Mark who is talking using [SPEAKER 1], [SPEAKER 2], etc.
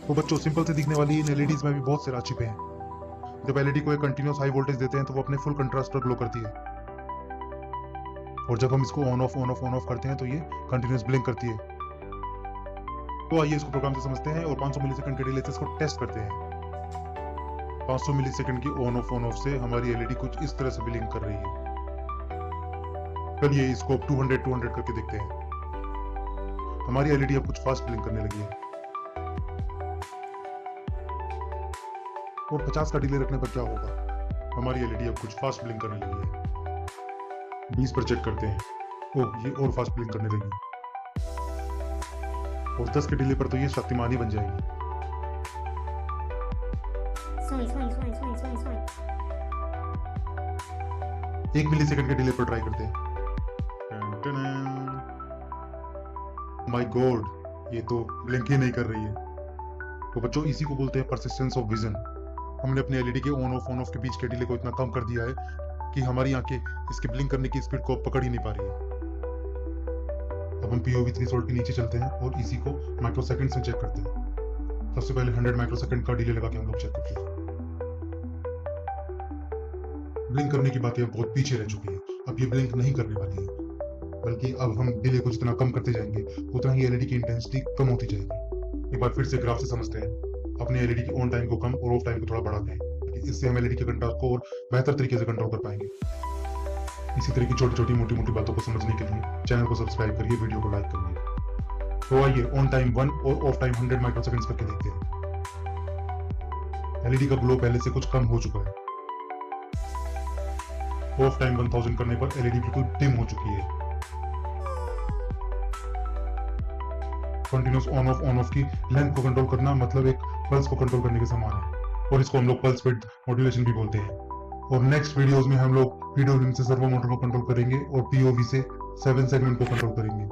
[SPEAKER 1] तो बच्चों, सिंपल से दिखने वाली इन एलईडीज में भी बहुत से राज छिपे हैं। जब एलईडी को एक कंटिन्यूस हाई वोल्टेज देते हैं तो वो अपने फुल कंट्रास्ट पर ग्लो करती है, और जब हम इसको ऑन ऑफ करते हैं तो ये कंटिन्यूस ब्लिंक करती है। तो आइए इसको प्रोग्राम से समझते हैं और 500 मिलीसेकंड के डिले से इसको टेस्ट करते हैं। 500 मिलीसेकंड की ऑन ऑफ से हमारी एलईडी कुछ इस तरह से ब्लिंक कर रही है। चलिए इसको 200 करके देखते हैं। हमारी एलईडी अब कुछ फास्ट ब्लिंक करने लगी है, और 50 का डिले रखने पर क्या होगा, हमारी एलईडी अब कुछ फास्ट ब्लिंक करने लगी है। 20 पर चेक करते हैं। ओह, ये और फास्ट ब्लिंक करने लगी, और 10 के डिले पर तो ये शक्तिमान ही बन जाएगी। 1 मिलीसेकंड के डिले पर ट्राई करते हैं। माय गॉड, ये तो ब्लिंक ही नहीं कर रही है। तो बच्चों, इसी को बोलते हैं परसिस्टेंस ऑफ विजन। हमने अपने एलईडी के ऑन ऑफ के बीच के डिले को इतना कम कर दिया है कि हमारी आंखें इसके ब्लिंक करने की स्पीड को पकड़ ही नहीं पा रही है। अब हम पीओवी थ्रेशोल्ड के नीचे चलते हैं और इसी को माइक्रोसेकंड्स में चेक करते हैं। सबसे पहले 100 माइक्रोसेकंड का डिले लगा के हम लोग चेक करते हैं। ब्लिंक करने की बातें अब बहुत पीछे रह चुकी है। अब ये ब्लिंक नहीं करने वाली है, बल्कि अब हम डिले को जितना कम करते जाएंगे उतना ही एलईडी की इंटेंसिटी कम होती जाएगी। एक बार फिर से ग्राफ से समझते हैं। अपने एलईडी की ऑन टाइम को कम और ऑफ टाइम को थोड़ा बढ़ाते हैं। इससे हम एलईडी के कंट्रास्ट को और बेहतर तरीके से कंट्रोल कर पाएंगे। इसी तरह की छोटी छोटी मोटी मोटी बातों को समझने के लिए चैनल को सब्सक्राइब करिए, वीडियो को लाइक करिए। तो आइए ऑन टाइम 1 और ऑफ टाइम 100 माइक्रोसेकंड्स करके देखते हैं। एलईडी का ग्लो पहले से कुछ कम हो चुका है। ऑफ टाइम 1000 करने पर एलईडी बिल्कुल डिम हो चुकी है। कंटिन्यूस ऑन ऑफ की लेंथ को कंट्रोल करना मतलब एक पल्स को कंट्रोल करने के समान है, और इसको हम लोग पल्स विड्थ मॉड्यूलेशन भी बोलते हैं। और नेक्स्ट वीडियोस में हम लोग पीडब्ल्यूएम से सर्वो मोटर को कंट्रोल करेंगे और पीओवी से 7 सेगमेंट को कंट्रोल करेंगे।